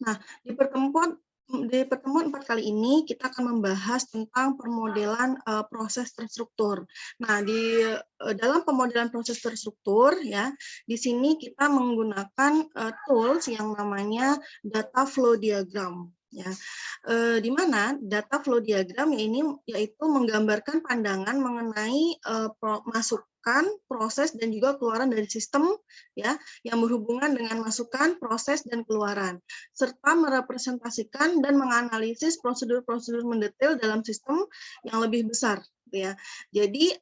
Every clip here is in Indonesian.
Nah, di pertemuan 4 kali ini kita akan membahas tentang permodelan, proses terstruktur. Nah, dalam pemodelan proses terstruktur ya, di sini kita menggunakan, tools yang namanya data flow diagram ya. Di mana data flow diagram ya ini yaitu menggambarkan pandangan mengenai, masukan, proses, dan juga keluaran dari sistem ya, yang berhubungan dengan masukan, proses, dan keluaran serta merepresentasikan dan menganalisis prosedur-prosedur mendetail dalam sistem yang lebih besar, gitu ya. Jadi,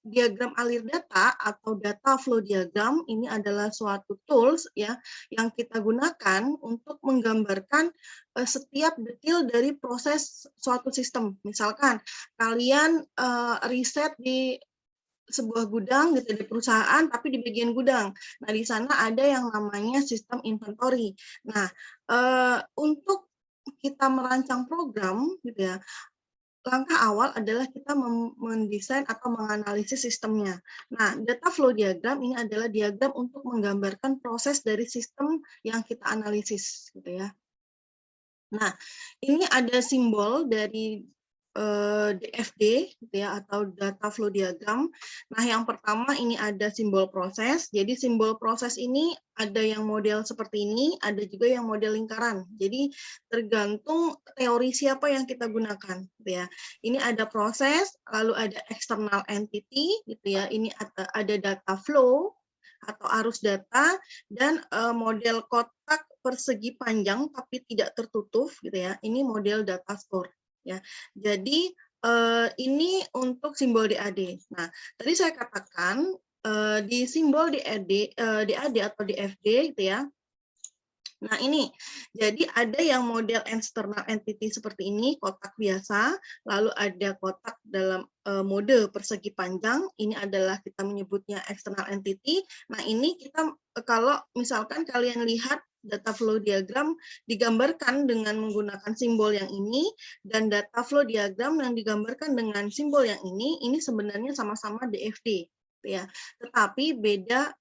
diagram alir data atau data flow diagram ini adalah suatu tools ya, yang kita gunakan untuk menggambarkan, setiap detil dari proses suatu sistem. Misalkan kalian, riset di sebuah gudang gitu, di perusahaan, tapi di bagian gudang. Nah, di sana ada yang namanya sistem inventory. Nah, untuk kita merancang program gitu ya, langkah awal adalah kita mendesain atau menganalisis sistemnya. Nah, data flow diagram ini adalah diagram untuk menggambarkan proses dari sistem yang kita analisis gitu ya. Nah, ini ada simbol dari, DFD gitu ya, atau data flow diagram. Nah, yang pertama ini ada simbol proses. Jadi simbol proses ini ada yang model seperti ini, ada juga yang model lingkaran. Jadi tergantung teori siapa yang kita gunakan gitu ya. Ini ada proses, lalu ada external entity gitu ya. Ini ada data flow atau arus data dan, model kotak persegi panjang tapi tidak tertutup gitu ya, ini model data store ya. Jadi, ini untuk simbol DAD. Nah, tadi saya katakan, di simbol DAD atau DFD gitu ya. Nah ini, jadi ada yang model external entity seperti ini, kotak biasa, lalu ada kotak dalam mode persegi panjang, ini adalah kita menyebutnya external entity. Nah ini kita, kalau misalkan kalian lihat data flow diagram digambarkan dengan menggunakan simbol yang ini, dan data flow diagram yang digambarkan dengan simbol yang ini sebenarnya sama-sama DFD. Ya, tetapi beda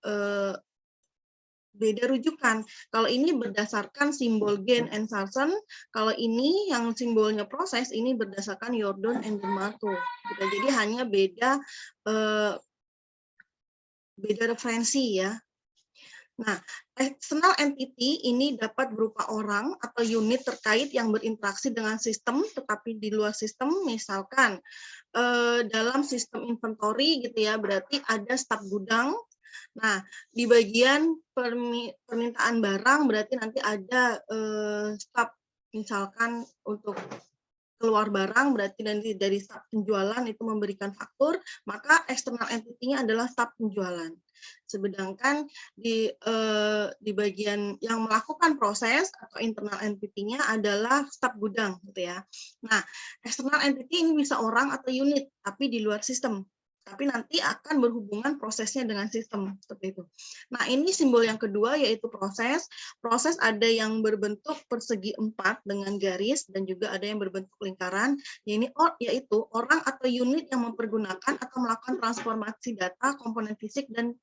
rujukan. Kalau ini berdasarkan simbol Gain and Sarson, kalau ini yang simbolnya proses, ini berdasarkan Jordan and Marto. Gitu. Jadi hanya beda referensi ya. Nah, external entity ini dapat berupa orang atau unit terkait yang berinteraksi dengan sistem, tetapi di luar sistem, misalkan dalam sistem inventory gitu ya, berarti ada staf gudang. Nah, di bagian permintaan barang berarti nanti ada staf, misalkan untuk keluar barang berarti nanti dari staf penjualan itu memberikan faktur, maka external entity-nya adalah staf penjualan. Sedangkan di bagian yang melakukan proses atau internal entity-nya adalah staf gudang gitu ya. Nah, external entity ini bisa orang atau unit tapi di luar sistem. Tapi nanti akan berhubungan prosesnya dengan sistem seperti itu. Nah, ini simbol yang kedua yaitu proses. Proses ada yang berbentuk persegi 4 dengan garis dan juga ada yang berbentuk lingkaran, yaitu orang atau unit yang mempergunakan atau melakukan transformasi data, komponen fisik, dan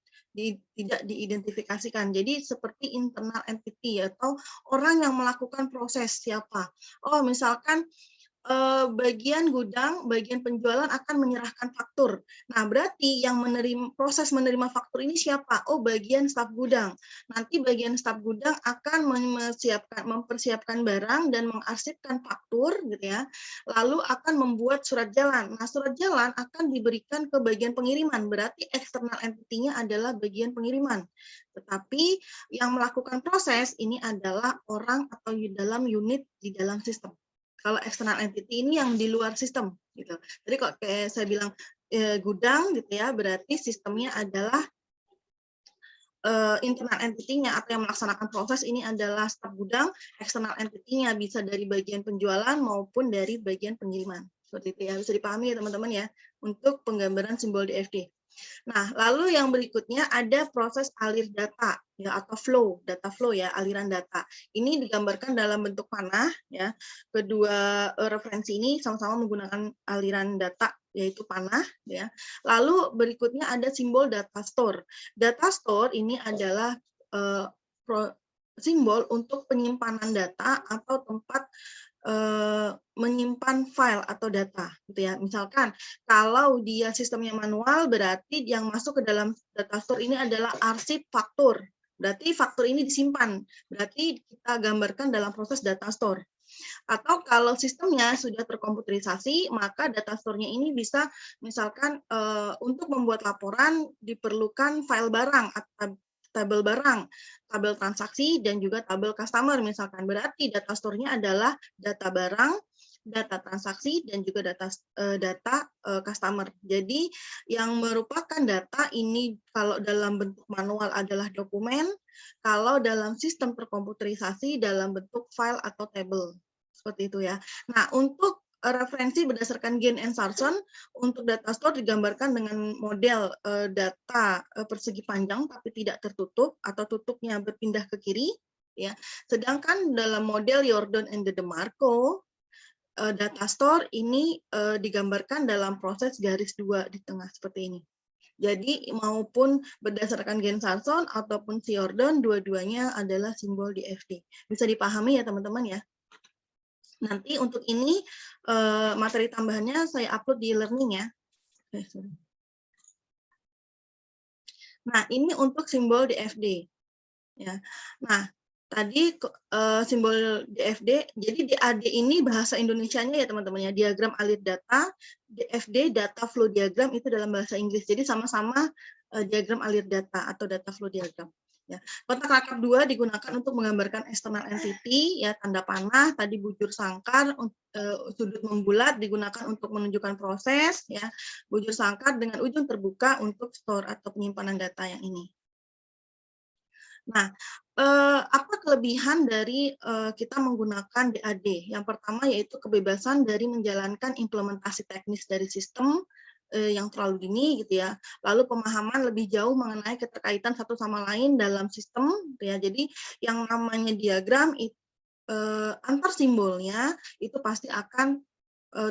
tidak diidentifikasikan. Jadi seperti internal entity atau orang yang melakukan proses siapa. Oh, misalkan bagian gudang, bagian penjualan akan menyerahkan faktur. Nah, berarti yang proses menerima faktur ini siapa? Oh, bagian staf gudang. Nanti bagian staf gudang akan mempersiapkan barang dan mengarsipkan faktur, gitu ya. Lalu akan membuat surat jalan. Nah, surat jalan akan diberikan ke bagian pengiriman. Berarti external entity-nya adalah bagian pengiriman. Tetapi yang melakukan proses ini adalah orang atau dalam unit di dalam sistem. Kalau external entity ini yang di luar sistem gitu. Jadi kok kayak saya bilang gudang gitu ya, berarti sistemnya adalah internal entity-nya atau yang melaksanakan proses ini adalah staf gudang, external entity-nya bisa dari bagian penjualan maupun dari bagian pengiriman. Seperti itu ya, bisa dipahami ya teman-teman ya, untuk penggambaran simbol DFD. Nah, lalu yang berikutnya ada proses alir data ya atau data flow ya, aliran data. Ini digambarkan dalam bentuk panah ya. Kedua referensi ini sama-sama menggunakan aliran data yaitu panah ya. Lalu berikutnya ada simbol data store. Data store ini adalah simbol untuk penyimpanan data atau tempat menyimpan file atau data, gitu ya. Misalkan kalau dia sistemnya manual, berarti yang masuk ke dalam data store ini adalah arsip faktur. Berarti faktur ini disimpan, berarti kita gambarkan dalam proses data store. Atau kalau sistemnya sudah terkomputerisasi, maka data store-nya ini bisa misalkan untuk membuat laporan diperlukan file barang atau tabel barang, tabel transaksi, dan juga tabel customer misalkan. Berarti data store-nya adalah data barang, data transaksi, dan juga data customer. Jadi yang merupakan data ini kalau dalam bentuk manual adalah dokumen, kalau dalam sistem terkomputerisasi dalam bentuk file atau tabel. Seperti itu ya. Nah, untuk referensi berdasarkan Gain and Sarson, untuk data store digambarkan dengan model data persegi panjang tapi tidak tertutup atau tutupnya berpindah ke kiri, ya. Sedangkan dalam model Jordan and de Marco, data store ini digambarkan dalam proses garis 2 di tengah seperti ini. Jadi maupun berdasarkan Gain Sarson ataupun si Jordan, dua-duanya adalah simbol DFD. Bisa dipahami ya teman-teman ya. Nanti untuk ini materi tambahannya saya upload di e-learning ya. Nah, ini untuk simbol DFD. Ya. Nah, tadi simbol DFD, jadi DAD ini bahasa Indonesianya ya teman-teman ya, diagram alir data, DFD data flow diagram itu dalam bahasa Inggris. Jadi sama-sama diagram alir data atau data flow diagram. Ya. Kotak rangkap 2 digunakan untuk menggambarkan external entity, ya tanda panah, tadi bujur sangkar, sudut membulat digunakan untuk menunjukkan proses, ya bujur sangkar dengan ujung terbuka untuk store atau penyimpanan data yang ini. Nah, apa kelebihan dari kita menggunakan DAD? Yang pertama yaitu kebebasan dari menjalankan implementasi teknis dari sistem yang terlalu dini gitu ya. Lalu pemahaman lebih jauh mengenai keterkaitan satu sama lain dalam sistem gitu ya. Jadi yang namanya diagram antar simbolnya itu pasti akan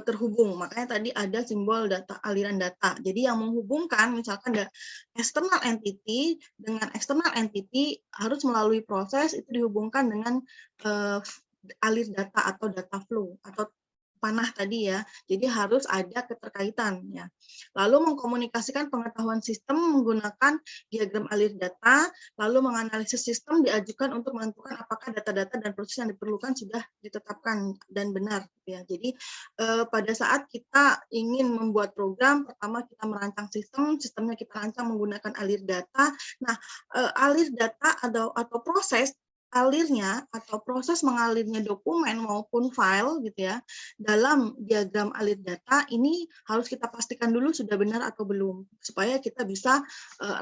terhubung. Makanya tadi ada simbol data aliran data. Jadi yang menghubungkan misalkan ada external entity dengan external entity harus melalui proses itu dihubungkan dengan alir data atau data flow atau panah tadi ya. Jadi harus ada keterkaitan ya. Lalu mengkomunikasikan pengetahuan sistem menggunakan diagram alir data, lalu menganalisis sistem diajukan untuk menentukan apakah data-data dan proses yang diperlukan sudah ditetapkan dan benar ya. Jadi pada saat kita ingin membuat program, pertama kita merancang sistem, sistemnya kita rancang menggunakan alir data. Nah, alir data atau proses alirnya atau proses mengalirnya dokumen maupun file gitu ya dalam diagram alir data ini harus kita pastikan dulu sudah benar atau belum supaya kita bisa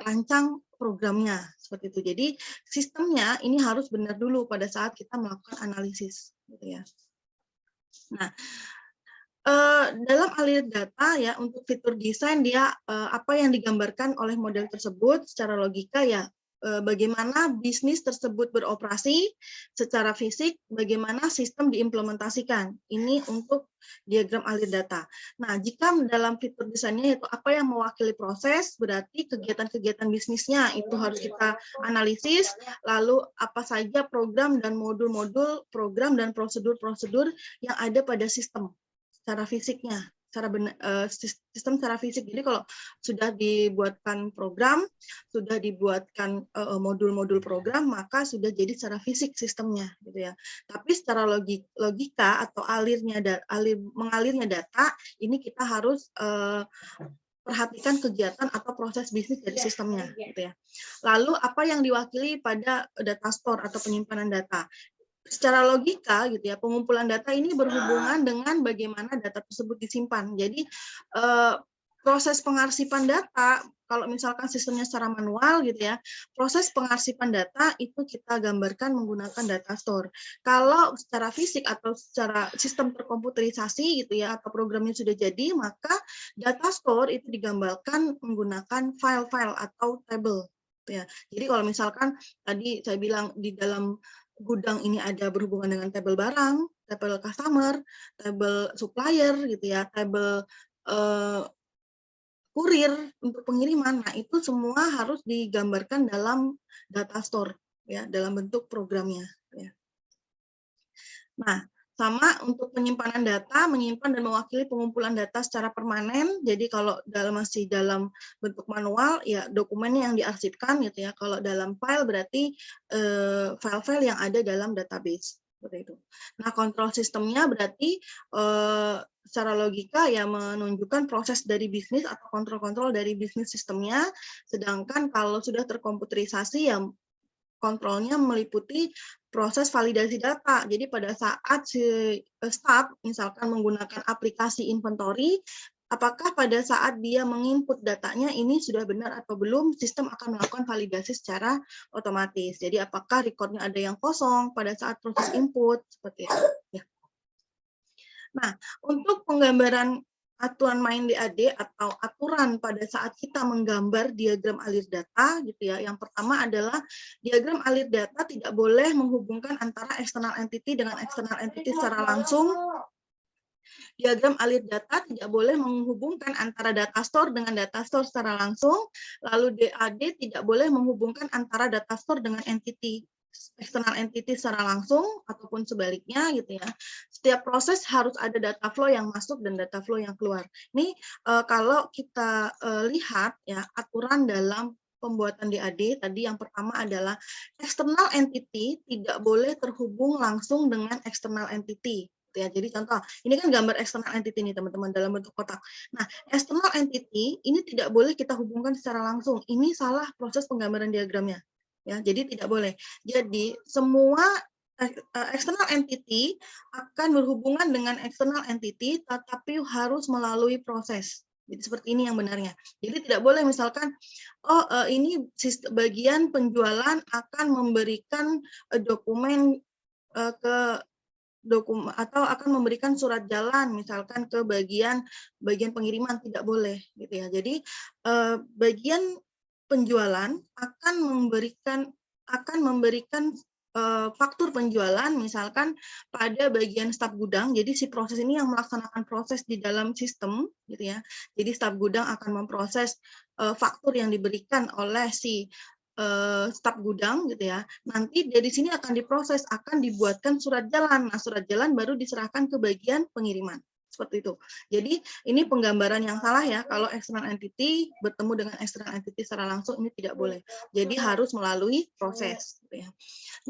rancang programnya seperti itu. Jadi sistemnya ini harus benar dulu pada saat kita melakukan analisis gitu ya. Nah, dalam alir data ya untuk fitur desain dia apa yang digambarkan oleh model tersebut secara logika ya bagaimana bisnis tersebut beroperasi secara fisik, bagaimana sistem diimplementasikan. Ini untuk diagram alir data. Nah, jika dalam fitur desainnya itu apa yang mewakili proses, berarti kegiatan-kegiatan bisnisnya itu harus kita analisis, lalu apa saja program dan modul-modul, program dan prosedur-prosedur yang ada pada sistem secara fisiknya, sistem secara fisik. Jadi kalau sudah dibuatkan program, sudah dibuatkan modul-modul program, maka sudah jadi secara fisik sistemnya, gitu ya. Tapi secara logika atau mengalirnya data, ini kita harus perhatikan kegiatan atau proses bisnis dari sistemnya, gitu ya. Lalu apa yang diwakili pada data store atau penyimpanan data? Secara logika gitu ya, pengumpulan data ini berhubungan dengan bagaimana data tersebut disimpan. Jadi proses pengarsipan data, kalau misalkan sistemnya secara manual gitu ya, proses pengarsipan data itu kita gambarkan menggunakan data store. Kalau secara fisik atau secara sistem terkomputerisasi gitu ya, atau programnya sudah jadi, maka data store itu digambarkan menggunakan file-file atau table. Ya. Jadi kalau misalkan tadi saya bilang di dalam gudang ini ada berhubungan dengan tabel barang, tabel customer, tabel supplier gitu ya, tabel kurir untuk pengiriman. Nah, itu semua harus digambarkan dalam data store ya dalam bentuk programnya. Ya. Nah, sama untuk penyimpanan data, menyimpan dan mewakili pengumpulan data secara permanen. Jadi kalau masih dalam bentuk manual, ya dokumennya yang diarsipkan gitu ya. Kalau dalam file berarti file-file yang ada dalam database. Seperti itu. Nah, kontrol sistemnya berarti secara logika ya menunjukkan proses dari bisnis atau kontrol-kontrol dari bisnis sistemnya. Sedangkan kalau sudah terkomputerisasi ya kontrolnya meliputi proses validasi data. Jadi pada saat si staff misalkan menggunakan aplikasi inventory, apakah pada saat dia menginput datanya ini sudah benar atau belum, sistem akan melakukan validasi secara otomatis. Jadi apakah recordnya ada yang kosong pada saat proses input, seperti itu. Ya. Nah, untuk penggambaran aturan main DAD atau aturan pada saat kita menggambar diagram alir data gitu ya. Yang pertama adalah diagram alir data tidak boleh menghubungkan antara external entity dengan external entity secara langsung. Diagram alir data tidak boleh menghubungkan antara data store dengan data store secara langsung. Lalu DAD tidak boleh menghubungkan antara data store dengan entity external entity secara langsung ataupun sebaliknya gitu ya. Setiap proses harus ada data flow yang masuk dan data flow yang keluar. Ini kalau kita lihat ya aturan dalam pembuatan DAD tadi yang pertama adalah external entity tidak boleh terhubung langsung dengan external entity. Ya, jadi contoh, ini kan gambar external entity nih teman-teman dalam bentuk kotak. Nah, external entity ini tidak boleh kita hubungkan secara langsung. Ini salah proses penggambaran diagramnya. Ya, jadi tidak boleh. Jadi semua external entity akan berhubungan dengan external entity, tetapi harus melalui proses. Jadi seperti ini yang benarnya. Jadi tidak boleh misalkan, ini bagian penjualan akan memberikan dokumen ke dokumen atau akan memberikan surat jalan misalkan ke bagian pengiriman, tidak boleh gitu ya. Jadi bagian penjualan akan memberikan faktur penjualan misalkan pada bagian staf gudang. Jadi si proses ini yang melaksanakan proses di dalam sistem gitu ya. Jadi staf gudang akan memproses faktur yang diberikan oleh si staf gudang gitu ya. Nanti dari sini akan diproses, akan dibuatkan surat jalan. Nah, surat jalan baru diserahkan ke bagian pengiriman. Seperti itu. Jadi ini penggambaran yang salah ya, kalau external entity bertemu dengan external entity secara langsung ini tidak boleh. Jadi harus melalui proses. Gitu ya.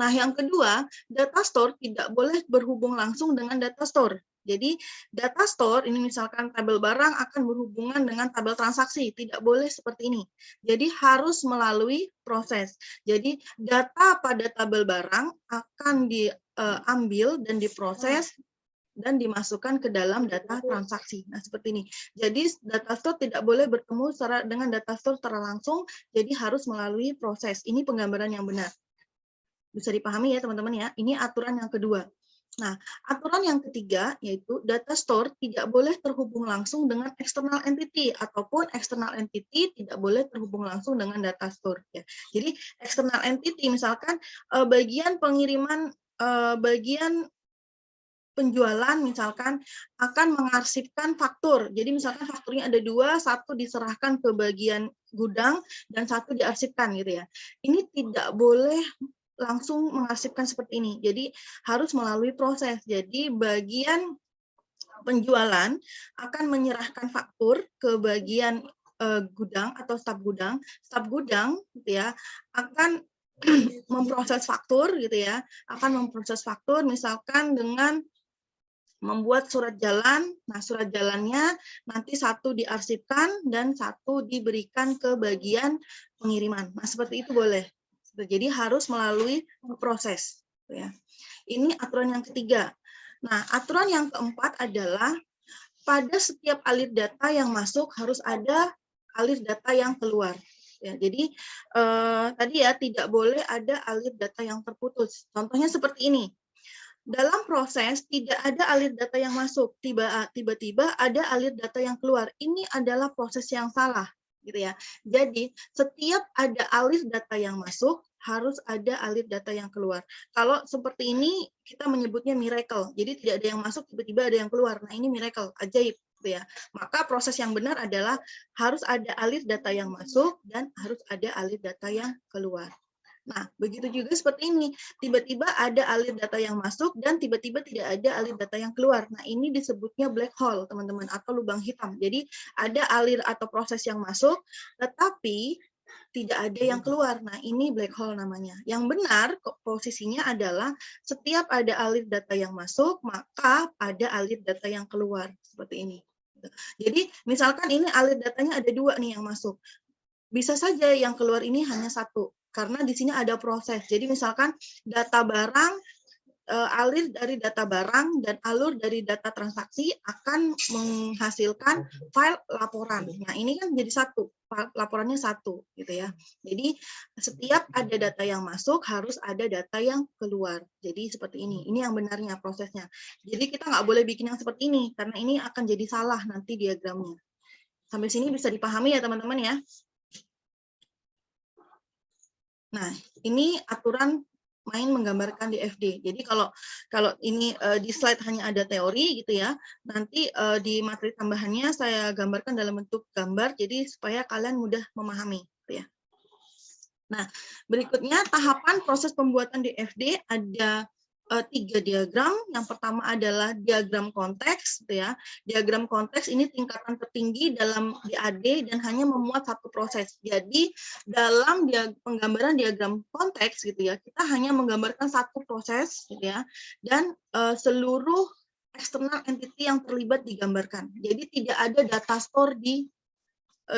Nah, yang kedua, data store tidak boleh berhubung langsung dengan data store. Jadi data store ini misalkan tabel barang akan berhubungan dengan tabel transaksi, tidak boleh seperti ini. Jadi harus melalui proses. Jadi data pada tabel barang akan diambil dan diproses dan dimasukkan ke dalam data transaksi. Nah, seperti ini. Jadi data store tidak boleh bertemu dengan data store secara langsung, jadi harus melalui proses. Ini penggambaran yang benar. Bisa dipahami ya teman-teman ya. Ini aturan yang kedua. Nah, aturan yang ketiga yaitu data store tidak boleh terhubung langsung dengan external entity ataupun external entity tidak boleh terhubung langsung dengan data store. Ya. Jadi external entity misalkan bagian pengiriman, bagian penjualan misalkan akan mengarsipkan faktur. Jadi misalkan fakturnya ada dua, satu diserahkan ke bagian gudang dan satu diarsipkan gitu ya. Ini tidak boleh langsung mengarsipkan seperti ini. Jadi harus melalui proses. Jadi bagian penjualan akan menyerahkan faktur ke bagian gudang atau staf gudang. Staf gudang gitu ya akan memproses faktur gitu ya. Akan memproses faktur misalkan dengan membuat surat jalan. Nah, surat jalannya nanti satu diarsipkan dan satu diberikan ke bagian pengiriman. Nah, seperti itu boleh. Jadi harus melalui proses. Ya. Ini aturan yang ketiga. Nah, aturan yang keempat adalah pada setiap alir data yang masuk harus ada alir data yang keluar. Ya, jadi tadi ya tidak boleh ada alir data yang terputus. Contohnya seperti ini. Dalam proses tidak ada alir data yang masuk, tiba-tiba ada alir data yang keluar. Ini adalah proses yang salah. Gitu ya. Jadi setiap ada alir data yang masuk harus ada alir data yang keluar. Kalau seperti ini kita menyebutnya miracle. Jadi tidak ada yang masuk tiba-tiba ada yang keluar. Nah, ini miracle, ajaib gitu ya. Maka proses yang benar adalah harus ada alir data yang masuk dan harus ada alir data yang keluar. Nah, begitu juga seperti ini. Tiba-tiba ada alir data yang masuk dan tiba-tiba tidak ada alir data yang keluar. Nah, ini disebutnya black hole, teman-teman, atau lubang hitam. Jadi, ada alir atau proses yang masuk, tetapi tidak ada yang keluar. Nah, ini black hole namanya. Yang benar posisinya adalah setiap ada alir data yang masuk, maka ada alir data yang keluar. Seperti ini. Jadi, misalkan ini alir datanya ada 2 nih yang masuk. Bisa saja yang keluar ini hanya 1, karena di sini ada proses. Jadi, misalkan data barang, alir dari data barang dan alur dari data transaksi akan menghasilkan file laporan. Nah, ini kan jadi 1, laporannya 1 gitu ya. Jadi setiap ada data yang masuk harus ada data yang keluar. Jadi seperti ini. Ini yang benarnya prosesnya. Jadi kita nggak boleh bikin yang seperti ini karena ini akan jadi salah nanti diagramnya. Sampai sini bisa dipahami ya teman-teman ya. Nah, ini aturan main menggambarkan di FD. Jadi kalau ini di slide hanya ada teori gitu ya, nanti di materi tambahannya saya gambarkan dalam bentuk gambar, jadi supaya kalian mudah memahami. Gitu ya. Nah, berikutnya tahapan proses pembuatan di FD ada 3 diagram. Yang pertama adalah diagram konteks, gitu ya. Diagram konteks ini tingkatan tertinggi dalam DAD dan hanya memuat satu proses. Jadi dalam penggambaran diagram konteks, gitu ya, kita hanya menggambarkan satu proses, gitu ya, dan seluruh eksternal entity yang terlibat digambarkan. Jadi tidak ada data store di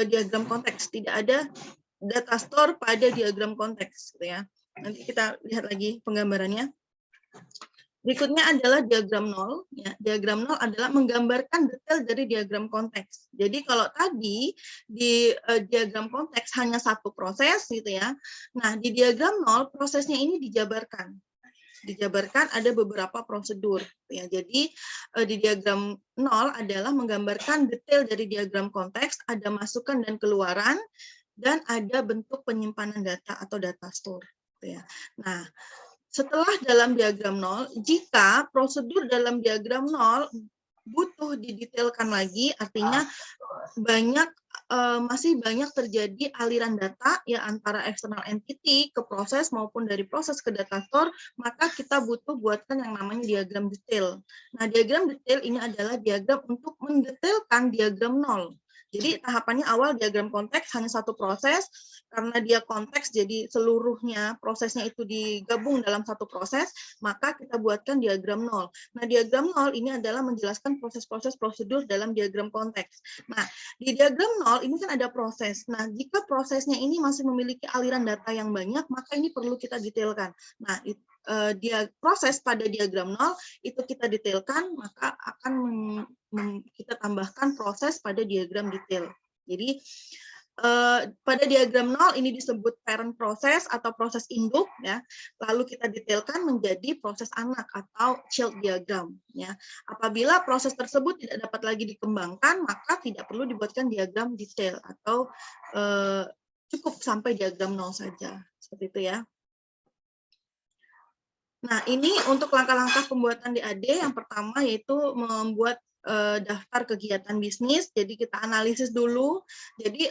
diagram konteks, tidak ada data store pada diagram konteks, gitu ya. Nanti kita lihat lagi penggambarannya. Berikutnya adalah diagram nol. Ya, diagram nol adalah menggambarkan detail dari diagram konteks. Jadi kalau tadi di diagram konteks hanya satu proses, gitu ya. Nah, di diagram nol prosesnya ini dijabarkan. Dijabarkan ada beberapa prosedur. Ya, jadi di diagram nol adalah menggambarkan detail dari diagram konteks, ada masukan dan keluaran, dan ada bentuk penyimpanan data atau data store. Ya. Nah, setelah dalam diagram nol, jika prosedur dalam diagram nol butuh didetailkan lagi, artinya masih banyak terjadi aliran data ya antara external entity ke proses maupun dari proses ke data store, maka kita butuh buatkan yang namanya diagram detail. Nah, diagram detail ini adalah diagram untuk mendetailkan diagram nol. Jadi tahapannya awal diagram konteks hanya satu proses, karena dia konteks jadi seluruhnya prosesnya itu digabung dalam satu proses, maka kita buatkan diagram nol. Nah, diagram nol ini adalah menjelaskan proses-proses prosedur dalam diagram konteks. Nah, di diagram nol ini kan ada proses. Nah, jika prosesnya ini masih memiliki aliran data yang banyak, maka ini perlu kita detailkan. Nah, dia proses pada diagram nol itu kita detailkan, maka akan kita tambahkan proses pada diagram detail. Jadi pada diagram nol ini disebut parent proses atau proses induk ya. Lalu kita detailkan menjadi proses anak atau child diagram ya. Apabila proses tersebut tidak dapat lagi dikembangkan, maka tidak perlu dibuatkan diagram detail atau cukup sampai diagram nol saja. Seperti itu ya. Nah, ini untuk langkah-langkah pembuatan DAD yang pertama yaitu membuat daftar kegiatan bisnis. Jadi kita analisis dulu. Jadi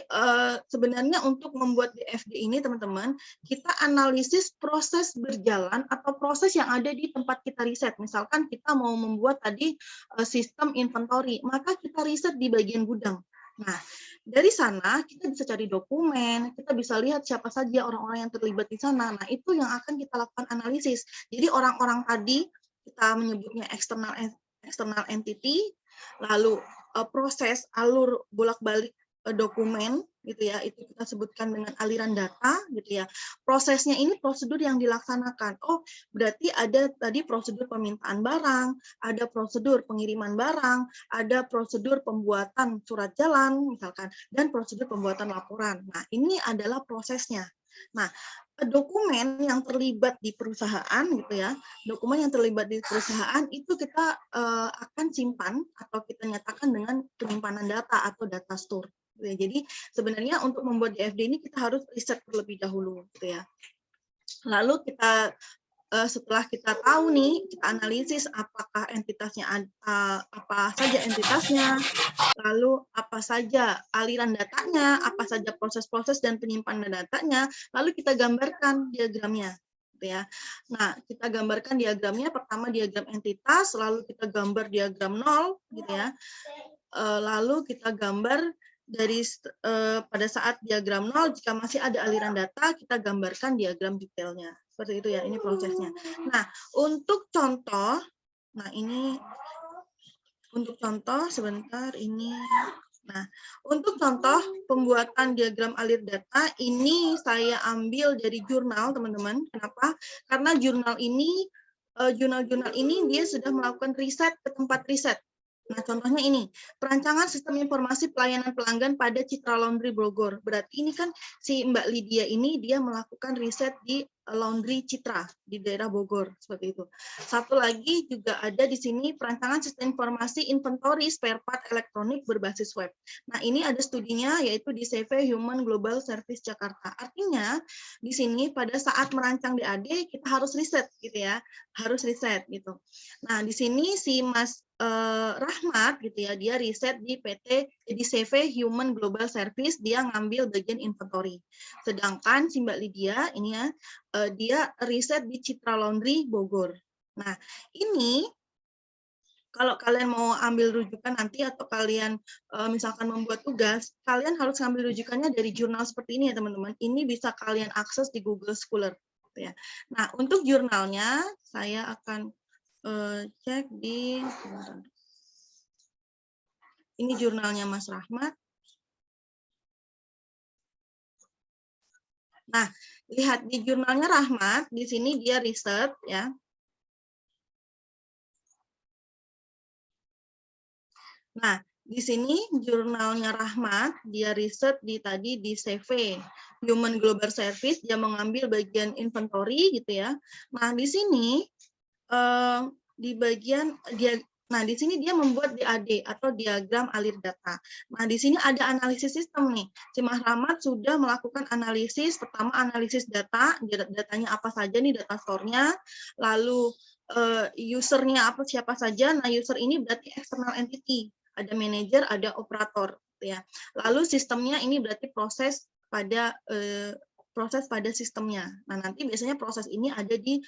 sebenarnya untuk membuat DFD ini teman-teman, kita analisis proses berjalan atau proses yang ada di tempat kita riset. Misalkan kita mau membuat tadi sistem inventory, maka kita riset di bagian gudang. Nah, dari sana kita bisa cari dokumen, kita bisa lihat siapa saja orang-orang yang terlibat di sana. Nah, itu yang akan kita lakukan analisis. Jadi orang-orang tadi kita menyebutnya external entity, lalu proses alur bolak-balik dokumen gitu ya, itu kita sebutkan dengan aliran data gitu ya. Prosesnya ini prosedur yang dilaksanakan. Oh, berarti ada tadi prosedur permintaan barang, ada prosedur pengiriman barang, ada prosedur pembuatan surat jalan misalkan, dan prosedur pembuatan laporan. Nah, ini adalah prosesnya. Nah, dokumen yang terlibat di perusahaan gitu ya, dokumen yang terlibat di perusahaan itu kita akan simpan atau kita nyatakan dengan penyimpanan data atau data store. Gitu ya. Jadi sebenarnya untuk membuat DFD ini kita harus riset terlebih dahulu gitu ya. Lalu kita setelah kita tahu nih, kita analisis apakah entitasnya apa saja entitasnya, lalu apa saja aliran datanya, apa saja proses-proses dan penyimpanan datanya, lalu kita gambarkan diagramnya. Gitu ya. Nah, kita gambarkan diagramnya, pertama diagram entitas, lalu kita gambar diagram nol, gitu ya. Lalu kita gambar dari pada saat diagram nol, jika masih ada aliran data, kita gambarkan diagram detailnya. Seperti itu ya, ini prosesnya. Nah, untuk contoh, nah ini untuk contoh sebentar ini. Nah, untuk contoh pembuatan diagram alir data, ini saya ambil dari jurnal, teman-teman. Kenapa? Karena jurnal ini, jurnal-jurnal ini dia sudah melakukan riset ke tempat riset. Nah, contohnya ini, perancangan sistem informasi pelayanan pelanggan pada Citra Laundry Bogor. Berarti ini kan si Mbak Lydia ini dia melakukan riset di Laundry Citra di daerah Bogor, seperti itu. Satu lagi juga ada di sini perancangan sistem informasi inventory spare part elektronik berbasis web. Nah, ini ada studinya yaitu di CV Human Global Service Jakarta. Artinya di sini pada saat merancang DAD kita harus riset gitu ya, harus riset gitu. Nah, di sini si Mas Rahmat gitu ya, dia riset di di CV Human Global Service, dia ngambil bagian inventory. Sedangkan si Mbak Lydia ini ya, dia riset di Citra Laundry Bogor. Nah, ini kalau kalian mau ambil rujukan nanti atau kalian misalkan membuat tugas, kalian harus ambil rujukannya dari jurnal seperti ini ya teman-teman. Ini bisa kalian akses di Google Scholar. Gitu ya. Nah, untuk jurnalnya saya akan cek di ini jurnalnya Mas Rahmat. Nah, lihat di jurnalnya Rahmat, di sini dia riset ya. Nah, di sini jurnalnya Rahmat, dia riset di CV Human Global Service, dia mengambil bagian inventory gitu ya. Nah, di sini di bagian di sini dia membuat DAD atau diagram alir data. Nah, di sini ada analisis sistem nih. Si Mas Rahmat sudah melakukan analisis, pertama analisis data, datanya apa saja nih data store-nya, lalu usernya apa siapa saja. Nah, user ini berarti external entity, ada manager, ada operator, ya. Lalu sistemnya ini berarti proses pada sistemnya. Nah, nanti biasanya proses ini ada di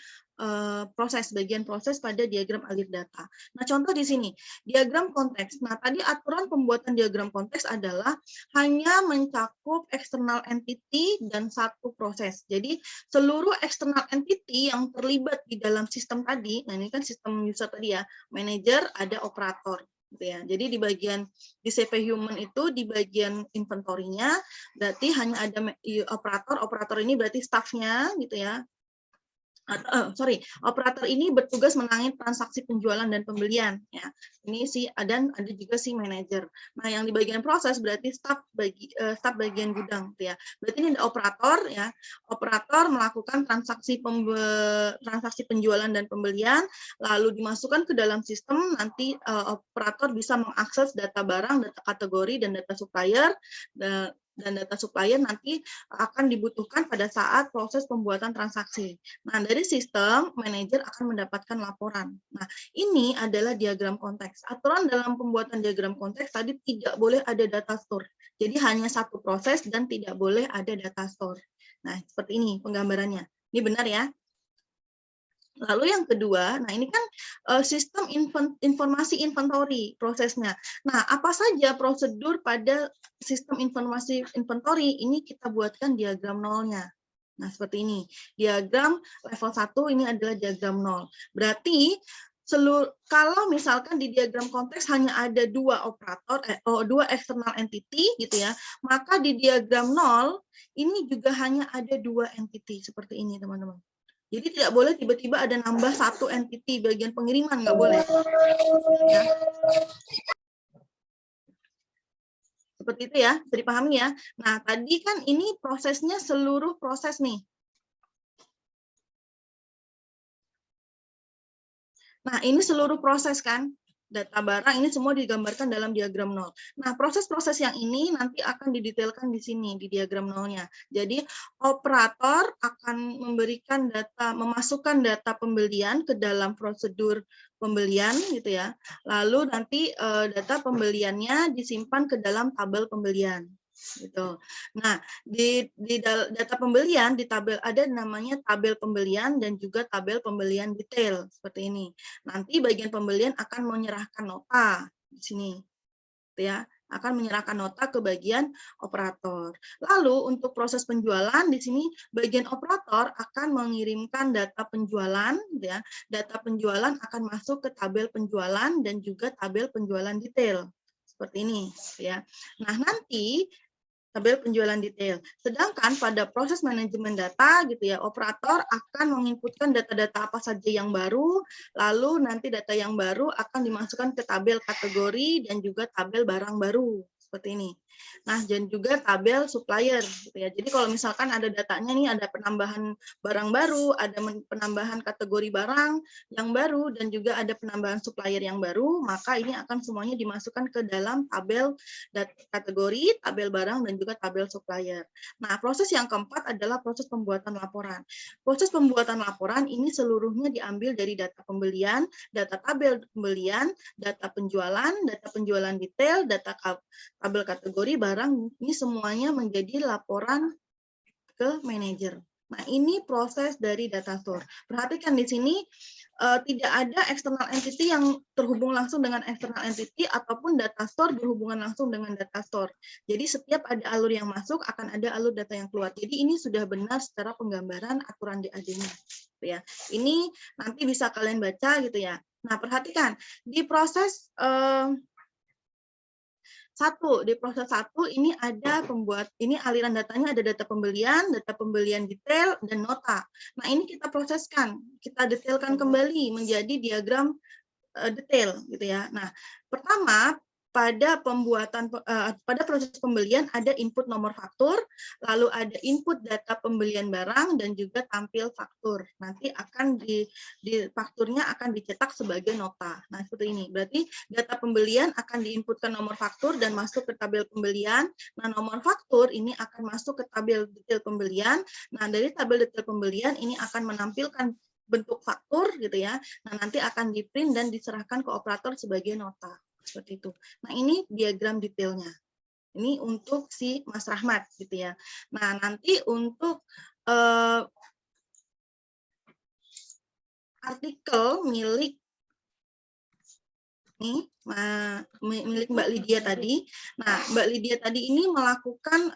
bagian proses pada diagram alir data. Nah, contoh di sini, diagram konteks. Nah, tadi aturan pembuatan diagram konteks adalah hanya mencakup external entity dan satu proses. Jadi, seluruh external entity yang terlibat di dalam sistem tadi, nah ini kan sistem user tadi ya, manager, ada operator. Gitu ya. Jadi di CV Human itu di bagian inventory-nya berarti hanya ada operator ini berarti staff-nya gitu ya. Operator ini bertugas menangani transaksi penjualan dan pembelian ya. Ini dan ada juga si manajer. Nah, yang di bagian proses berarti staff bagian gudang ya. Berarti ini ada operator ya. Operator melakukan transaksi penjualan dan pembelian lalu dimasukkan ke dalam sistem, nanti operator bisa mengakses data barang, data kategori dan data supplier. Dan data supplier nanti akan dibutuhkan pada saat proses pembuatan transaksi. Nah, dari sistem, manajer akan mendapatkan laporan. Nah, ini adalah diagram konteks. Aturan dalam pembuatan diagram konteks tadi tidak boleh ada data store. Jadi hanya satu proses dan tidak boleh ada data store. Nah, seperti ini penggambarannya. Ini benar ya? Lalu yang kedua, nah ini kan sistem informasi inventory prosesnya. Nah, apa saja prosedur pada sistem informasi inventory? Ini kita buatkan diagram nolnya. Nah, seperti ini. Diagram level 1 ini adalah diagram nol. Berarti kalau misalkan di diagram konteks hanya ada dua operator, dua external entity gitu ya, maka di diagram nol ini juga hanya ada dua entity seperti ini, teman-teman. Jadi tidak boleh tiba-tiba ada nambah satu entity bagian pengiriman, nggak boleh. Ya. Seperti itu ya, bisa dipahami ya. Nah, tadi kan ini prosesnya seluruh proses nih. Nah, ini seluruh proses kan. data barang, ini semua digambarkan dalam diagram nol. Nah, proses-proses yang ini nanti akan didetailkan di sini, di diagram nolnya. Jadi, operator akan memberikan data, memasukkan data pembelian ke dalam prosedur pembelian, gitu ya. Lalu nanti data pembeliannya disimpan ke dalam tabel pembelian. Gitu. Nah, di data pembelian di tabel ada namanya tabel pembelian dan juga tabel pembelian detail seperti ini. Nanti bagian pembelian akan menyerahkan nota di sini, gitu ya, akan menyerahkan nota ke bagian operator. Lalu untuk proses penjualan di sini bagian operator akan mengirimkan data penjualan, ya, data penjualan akan masuk ke tabel penjualan dan juga tabel penjualan detail seperti ini, ya. Nah nanti tabel penjualan detail. Sedangkan pada proses manajemen data gitu ya, operator akan menginputkan data-data apa saja yang baru, lalu nanti data yang baru akan dimasukkan ke tabel kategori dan juga tabel barang baru seperti ini. Nah, dan juga tabel supplier gitu ya. Jadi kalau misalkan ada datanya nih, ada penambahan barang baru, ada penambahan kategori barang yang baru dan juga ada penambahan supplier yang baru, maka ini akan semuanya dimasukkan ke dalam tabel kategori, tabel barang, dan juga tabel supplier. Nah, proses yang keempat adalah proses pembuatan laporan. Proses pembuatan laporan ini seluruhnya diambil dari data pembelian, data tabel pembelian, data penjualan detail, data tabel kategori barang, ini semuanya menjadi laporan ke manajer. Nah, ini proses dari data store. Perhatikan di sini tidak ada external entity yang terhubung langsung dengan external entity ataupun data store berhubungan langsung dengan data store. Jadi setiap ada alur yang masuk akan ada alur data yang keluar. Jadi ini sudah benar secara penggambaran aturan DAD-nya. Ya. Ini nanti bisa kalian baca gitu ya. Nah, perhatikan di proses di proses 1 ini ada ini aliran datanya ada data pembelian detail, dan nota. Nah, ini kita proseskan, kita detailkan kembali menjadi diagram detail gitu ya. Nah, pertama pada proses pembelian ada input nomor faktur, lalu ada input data pembelian barang dan juga tampil faktur. Nanti akan di fakturnya akan dicetak sebagai nota. Nah, seperti ini. Berarti data pembelian akan diinputkan nomor faktur dan masuk ke tabel pembelian. Nah, nomor faktur ini akan masuk ke tabel detail pembelian. Nah, dari tabel detail pembelian ini akan menampilkan bentuk faktur gitu ya. Nah, nanti akan di-print dan diserahkan ke operator sebagai nota. Seperti itu. Nah, ini diagram detailnya. Ini untuk si Mas Rahmat gitu ya. Nah, nanti untuk artikel milik milik Mbak Lydia tadi. Nah, Mbak Lydia tadi ini melakukan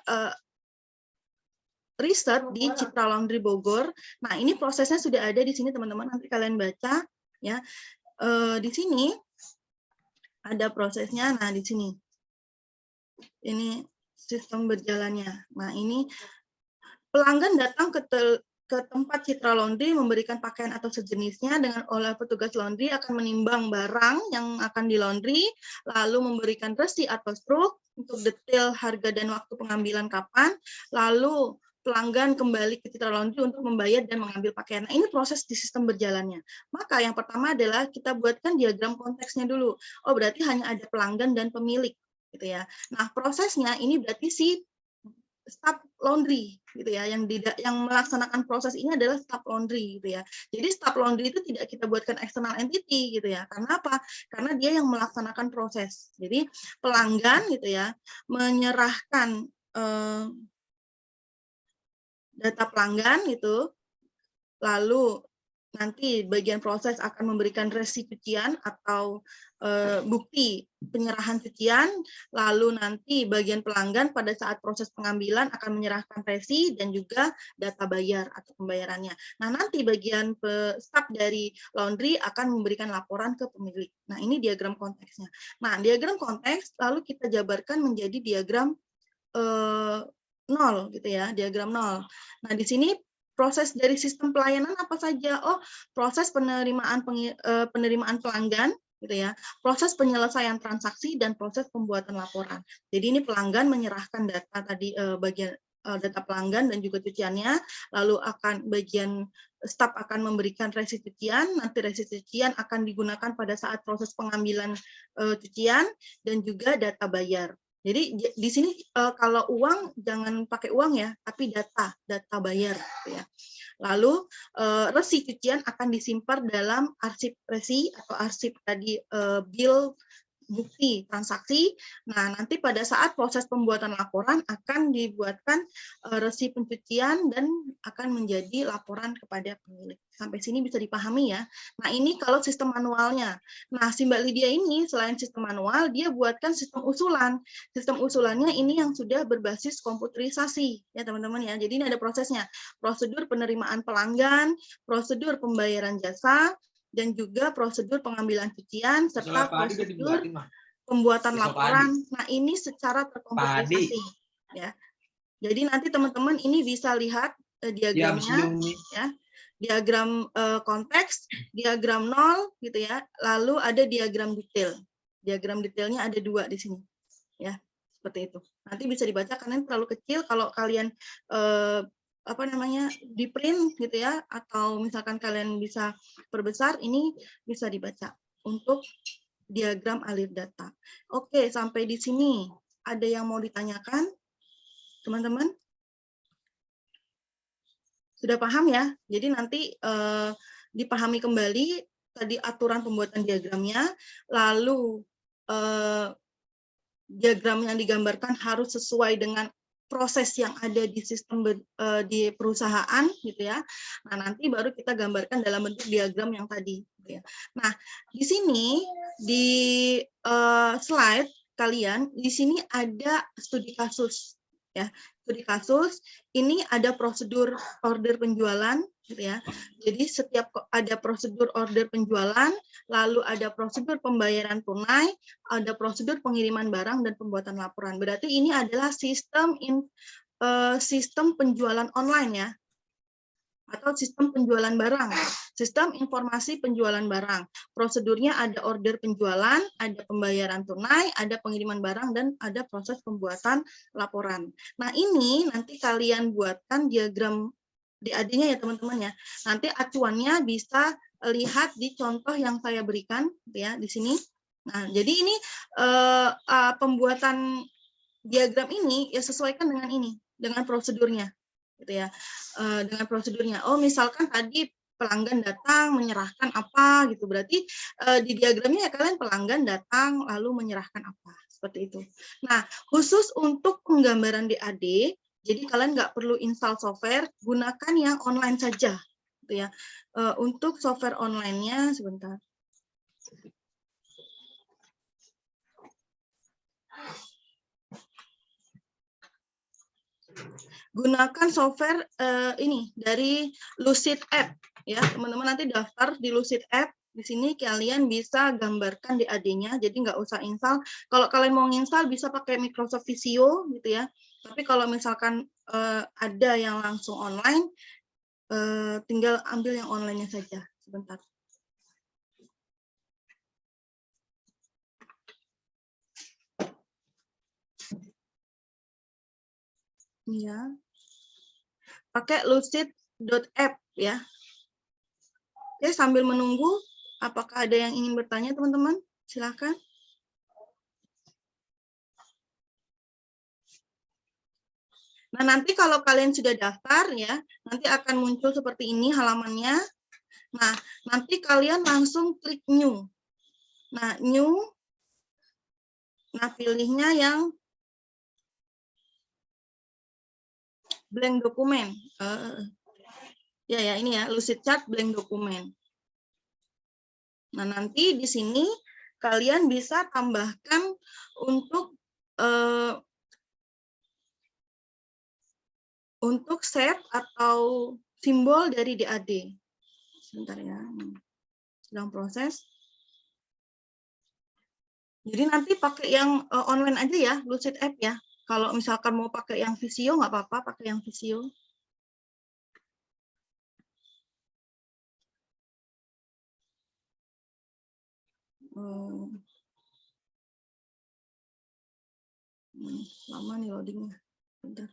riset di Citra Laundry Bogor. Nah, ini prosesnya sudah ada di sini teman-teman, nanti kalian baca ya. Di sini ada prosesnya. Nah, di sini ini sistem berjalannya. Nah, ini pelanggan datang ke tempat Citra Laundry memberikan pakaian atau sejenisnya dengan oleh petugas laundry akan menimbang barang yang akan di laundry, lalu memberikan resi atau struk untuk detail harga dan waktu pengambilan kapan, lalu pelanggan kembali ke Citra Laundry untuk membayar dan mengambil pakaian. Nah, ini proses di sistem berjalannya. Maka yang pertama adalah kita buatkan diagram konteksnya dulu. Oh, berarti hanya ada pelanggan dan pemilik, gitu ya. Nah, prosesnya ini berarti si staf laundry, gitu ya. Yang melaksanakan proses ini adalah staf laundry, gitu ya. Jadi staf laundry itu tidak kita buatkan external entity, gitu ya. Karena apa? Karena dia yang melaksanakan proses. Jadi pelanggan, gitu ya, menyerahkan data pelanggan gitu, lalu nanti bagian proses akan memberikan resi cucian atau bukti penyerahan cucian, lalu nanti bagian pelanggan pada saat proses pengambilan akan menyerahkan resi dan juga data bayar atau pembayarannya. Nah, nanti bagian staf dari laundry akan memberikan laporan ke pemilik. Nah, ini diagram konteksnya. Nah, diagram konteks lalu kita jabarkan menjadi diagram nol gitu ya, diagram nol. Nah, di sini proses dari sistem pelayanan apa saja? Oh, proses penerimaan pelanggan gitu ya, proses penyelesaian transaksi dan proses pembuatan laporan. Jadi ini pelanggan menyerahkan data tadi bagian data pelanggan dan juga cuciannya, lalu akan bagian staf akan memberikan resi cucian, nanti resi cucian akan digunakan pada saat proses pengambilan cucian, dan juga data bayar. Jadi di sini kalau uang jangan pakai uang ya, tapi data bayar gitu ya. Lalu resi cucian akan disimpan dalam arsip resi atau arsip tadi bill bukti transaksi. Nah, nanti pada saat proses pembuatan laporan akan dibuatkan resi pencucian dan akan menjadi laporan kepada pemilik. Sampai sini bisa dipahami ya. Nah, ini kalau sistem manualnya. Nah, si Mbak Lydia ini selain sistem manual, dia buatkan sistem usulan. Sistem usulannya ini yang sudah berbasis komputerisasi ya teman-teman ya. Jadi ini ada prosesnya. Prosedur penerimaan pelanggan, prosedur pembayaran jasa, dan juga prosedur pengambilan cucian, serta prosedur pembuatan laporan. Nah, ini secara terkomputerisasi. Ya. Jadi nanti teman-teman ini bisa lihat diagramnya, ya, diagram konteks, diagram nol, gitu ya. Lalu ada diagram detail. Diagram detailnya ada 2 di sini, ya, seperti itu. Nanti bisa dibaca karena terlalu kecil. Kalau kalian di print gitu ya, atau misalkan kalian bisa perbesar, ini bisa dibaca untuk diagram alir data. Oke, sampai di sini ada yang mau ditanyakan, teman-teman? Sudah paham ya? Jadi nanti dipahami kembali tadi aturan pembuatan diagramnya, lalu diagram yang digambarkan harus sesuai dengan proses yang ada di sistem di perusahaan gitu ya. Nah, nanti baru kita gambarkan dalam bentuk diagram yang tadi gitu ya. Nah, di sini di slide kalian di sini ada studi kasus ya. Studi kasus ini ada prosedur order penjualan gitu ya. Jadi setiap ada prosedur order penjualan, lalu ada prosedur pembayaran tunai, ada prosedur pengiriman barang dan pembuatan laporan. Berarti ini adalah sistem penjualan online ya, atau sistem penjualan barang, sistem informasi penjualan barang. Prosedurnya ada order penjualan, ada pembayaran tunai, ada pengiriman barang, dan ada proses pembuatan laporan. Nah, ini nanti kalian buatkan diagram DAD-nya ya teman-teman ya. Nanti acuannya bisa lihat di contoh yang saya berikan ya di sini. Nah, jadi ini pembuatan diagram ini ya sesuaikan dengan ini, dengan prosedurnya gitu ya, dengan prosedurnya. Oh, misalkan tadi pelanggan datang menyerahkan apa gitu, berarti di diagramnya ya kalian pelanggan datang lalu menyerahkan apa, seperti itu. Nah, khusus untuk penggambaran DAD, jadi kalian nggak perlu install software, gunakan yang online saja gitu ya. Untuk software online-nya sebentar. Gunakan software ini dari Lucid App ya, teman-teman nanti daftar di Lucid App. Di sini kalian bisa gambarkan DAD-nya, jadi nggak usah install. Kalau kalian mau install bisa pakai Microsoft Visio gitu ya. Tapi kalau misalkan ada yang langsung online, tinggal ambil yang online-nya saja. Sebentar. Ya. Pakai lucid.app ya. Oke, sambil menunggu, apakah ada yang ingin bertanya, teman-teman? Silakan. Nah, nanti kalau kalian sudah daftar ya, nanti akan muncul seperti ini halamannya. Nah, nanti kalian langsung klik new. Nah, new. Nah, pilihnya yang blank dokumen. Ya, ini ya, Lucid Chart blank dokumen. Nah, nanti di sini kalian bisa tambahkan untuk set atau simbol dari DAD. Sebentar ya, sedang proses. Jadi nanti pakai yang online aja ya, Lucid App ya. Kalau misalkan mau pakai yang Visio, nggak apa-apa, pakai yang Visio. Lama nih loadingnya. Bentar.